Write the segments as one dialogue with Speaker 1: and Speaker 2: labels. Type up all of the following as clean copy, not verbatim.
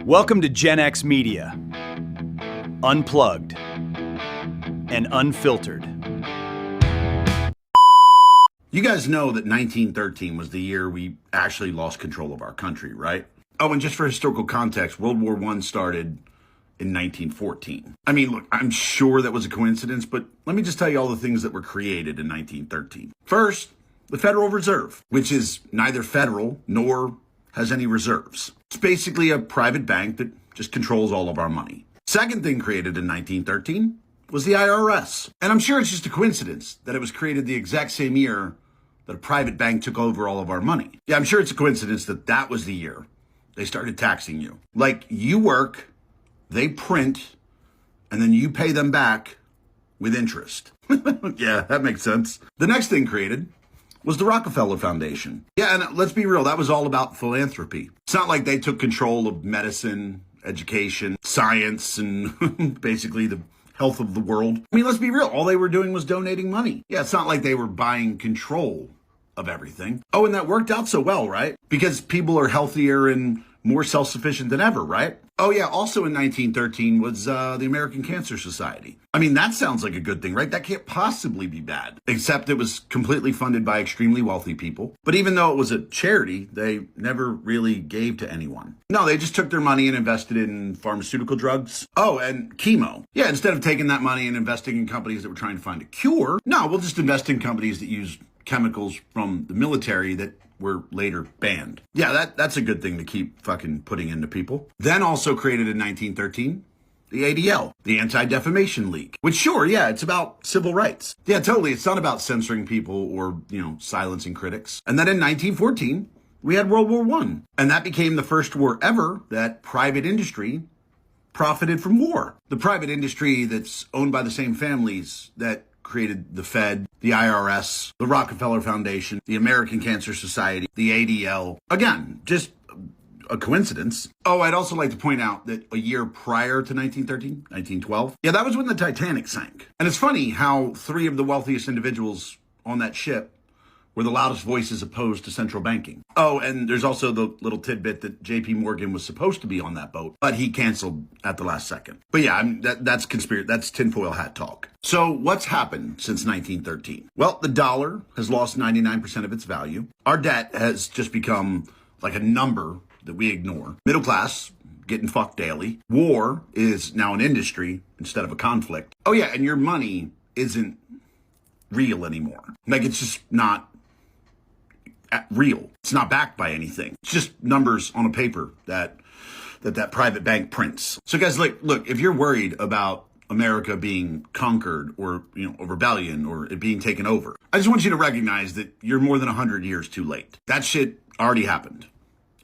Speaker 1: Welcome to GenXMedia, unplugged and unfiltered.
Speaker 2: You guys know that 1913 was the year we actually lost control of our country, right? Oh, and just for historical context, World War I started in 1914. I mean, look, I'm sure that was a coincidence, but let me just tell you all the things that were created in 1913. First, the Federal Reserve, which is neither federal nor has any reserves. It's basically a private bank that just controls all of our money. Second thing created in 1913 was the IRS. And I'm sure it's just a coincidence that it was created the exact same year that a private bank took over all of our money. Yeah, I'm sure it's a coincidence that that was the year they started taxing you. Like, you work, they print, and then you pay them back with interest. Yeah, that makes sense. The next thing created was the Rockefeller Foundation. Yeah, and let's be real, that was all about philanthropy. It's not like they took control of medicine, education, science, and basically the health of the world. I mean, let's be real, all they were doing was donating money. Yeah, it's not like they were buying control of everything. Oh, and that worked out so well, right? Because people are healthier and more self-sufficient than ever, right? Oh yeah, also in 1913 was the American Cancer Society. I mean, that sounds like a good thing, right? That can't possibly be bad, except it was completely funded by extremely wealthy people. But even though it was a charity, they never really gave to anyone. No, they just took their money and invested in pharmaceutical drugs. Oh, and chemo. Yeah, instead of taking that money and investing in companies that were trying to find a cure, no, we'll just invest in companies that use chemicals from the military that were later banned. Yeah, that's a good thing to keep fucking putting into people. Then also created in 1913, the ADL, the Anti-Defamation League, which sure, yeah, it's about civil rights. Yeah, totally. It's not about censoring people or, silencing critics. And then in 1914, we had World War I. And that became the first war ever that private industry profited from war. The private industry that's owned by the same families that created the Fed, the IRS, the Rockefeller Foundation, the American Cancer Society, the ADL. Again, just a coincidence. Oh, I'd also like to point out that a year prior to 1913, 1912, yeah, that was when the Titanic sank. And it's funny how three of the wealthiest individuals on that ship were the loudest voices opposed to central banking. Oh, and there's also the little tidbit that JP Morgan was supposed to be on that boat, but he canceled at the last second. But yeah, that's conspiracy. That's tinfoil hat talk. So what's happened since 1913? Well, the dollar has lost 99% of its value. Our debt has just become like a number that we ignore. Middle class getting fucked daily. War is now an industry instead of a conflict. Oh yeah, and your money isn't real anymore. Like, it's just not real. It's not backed by anything. It's just numbers on a paper that private bank prints. So guys, look, if you're worried about America being conquered or, a rebellion or it being taken over, I just want you to recognize that you're more than 100 years too late. That shit already happened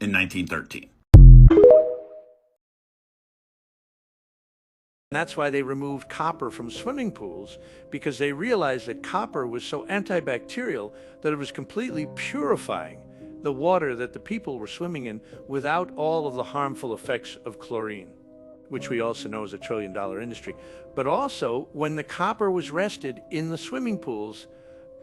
Speaker 2: in 1913.
Speaker 3: That's why they removed copper from swimming pools, because they realized that copper was so antibacterial that it was completely purifying the water that the people were swimming in without all of the harmful effects of chlorine, which we also know is a trillion-dollar industry. But also, when the copper was rested in the swimming pools,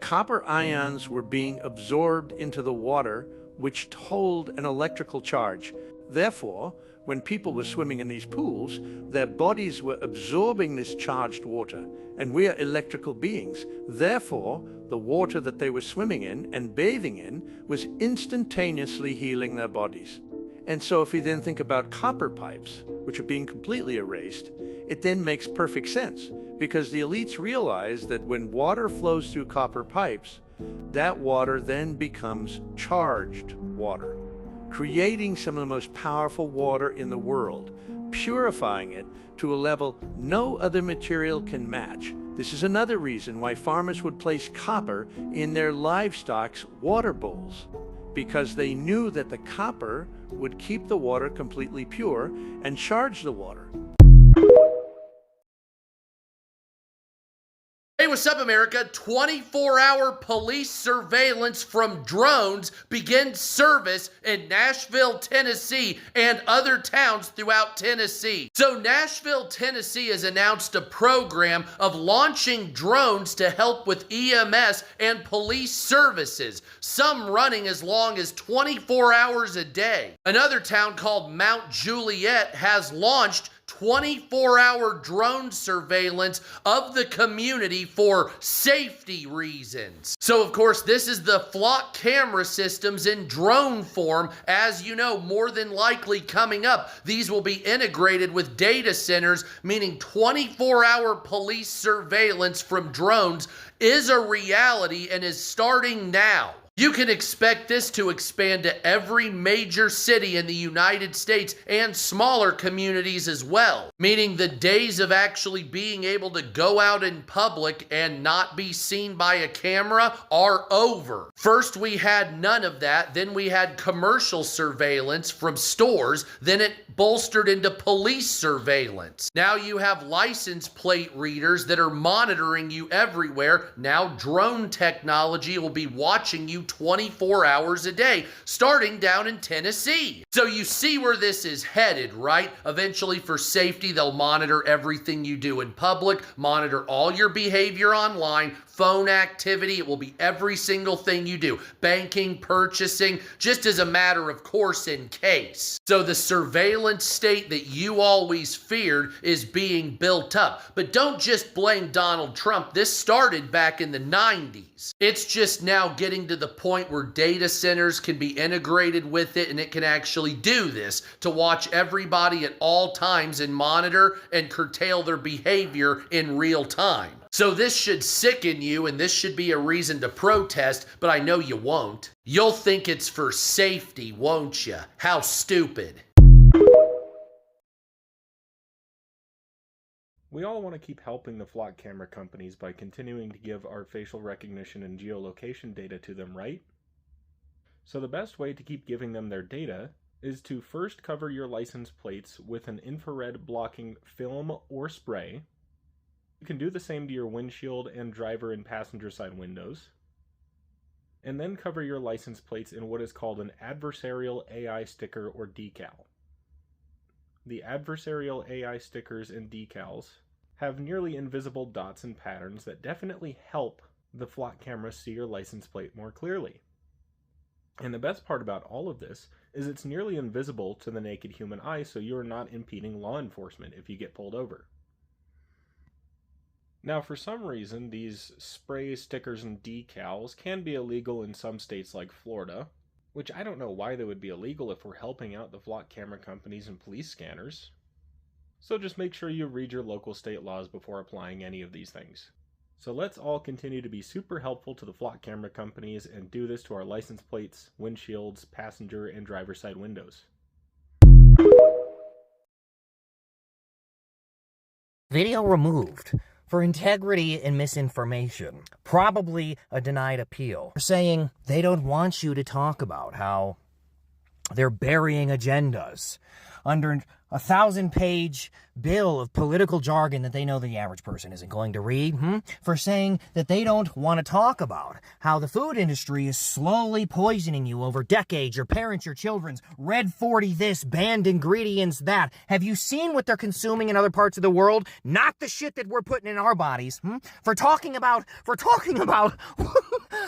Speaker 3: copper ions were being absorbed into the water, which hold an electrical charge. Therefore, when people were swimming in these pools, their bodies were absorbing this charged water, and we are electrical beings. Therefore, the water that they were swimming in and bathing in was instantaneously healing their bodies. And so if we then think about copper pipes, which are being completely erased, it then makes perfect sense, because the elites realize that when water flows through copper pipes, that water then becomes charged water, creating some of the most powerful water in the world, purifying it to a level no other material can match. This is another reason why farmers would place copper in their livestock's water bowls, because they knew that the copper would keep the water completely pure and charge the water.
Speaker 4: Hey, what's what's up, America? 24-hour police surveillance from drones begins service in Nashville, Tennessee, and other towns throughout Tennessee. So Nashville, Tennessee has announced a program of launching drones to help with EMS and police services, some running as long as 24 hours a day. Another town called Mount Juliet has launched 24-hour drone surveillance of the community for safety reasons. So, of course, this is the flock camera systems in drone form. As you know, more than likely coming up, these will be integrated with data centers, meaning 24-hour police surveillance from drones is a reality and is starting now. You can expect this to expand to every major city in the United States and smaller communities as well, meaning the days of actually being able to go out in public and not be seen by a camera are over. First, we had none of that. Then we had commercial surveillance from stores. Then it bolstered into police surveillance. Now you have license plate readers that are monitoring you everywhere. Now drone technology will be watching you 24 hours a day, starting down in Tennessee. So you see where this is headed, right? Eventually, for safety, they'll monitor everything you do in public, monitor all your behavior online, phone activity. It will be every single thing you do. Banking, purchasing, just as a matter of course in case. So the surveillance state that you always feared is being built up. But don't just blame Donald Trump. This started back in the 90s. It's just now getting to the point where data centers can be integrated with it, and it can actually do this to watch everybody at all times and monitor and curtail their behavior in real time. So this should sicken you, and this should be a reason to protest, but I know you won't. You'll think it's for safety, won't you? How stupid.
Speaker 5: We all want to keep helping the flock camera companies by continuing to give our facial recognition and geolocation data to them, right? So the best way to keep giving them their data is to first cover your license plates with an infrared blocking film or spray. You can do the same to your windshield and driver and passenger side windows. And then cover your license plates in what is called an adversarial AI sticker or decal. The adversarial AI stickers and decals have nearly invisible dots and patterns that definitely help the flock camera see your license plate more clearly. And the best part about all of this is it's nearly invisible to the naked human eye, so you're not impeding law enforcement if you get pulled over. Now, for some reason, these sprays, stickers, and decals can be illegal in some states like Florida, which I don't know why they would be illegal if we're helping out the flock camera companies and police scanners. So just make sure you read your local state laws before applying any of these things. So let's all continue to be super helpful to the flock camera companies and do this to our license plates, windshields, passenger, and driver side windows.
Speaker 6: Video removed for integrity and misinformation. Probably a denied appeal. They're saying they don't want you to talk about how they're burying agendas under a 1,000-page bill of political jargon that they know the average person isn't going to read, for saying that they don't want to talk about how the food industry is slowly poisoning you over decades, your parents, your children's, red 40 this, banned ingredients that. Have you seen what they're consuming in other parts of the world? Not the shit that we're putting in our bodies, for talking about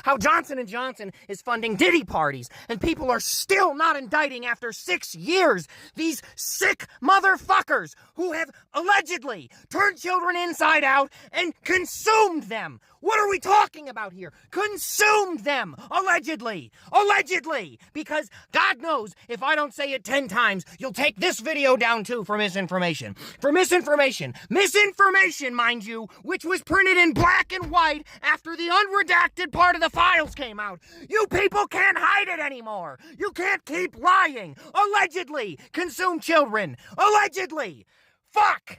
Speaker 6: how Johnson & Johnson is funding Diddy parties, and people are still not indicting after 6 years these sick motherfuckers who have allegedly turned children inside out and consumed them. What are we talking about here? Consumed them, allegedly. Allegedly. Because God knows if I don't say it 10 times, you'll take this video down too for misinformation. For misinformation. Misinformation, mind you, which was printed in black and white after the unredacted part of the files came out. You people can't hide it anymore. You can't keep lying. Allegedly. Consume children. Allegedly. Fuck!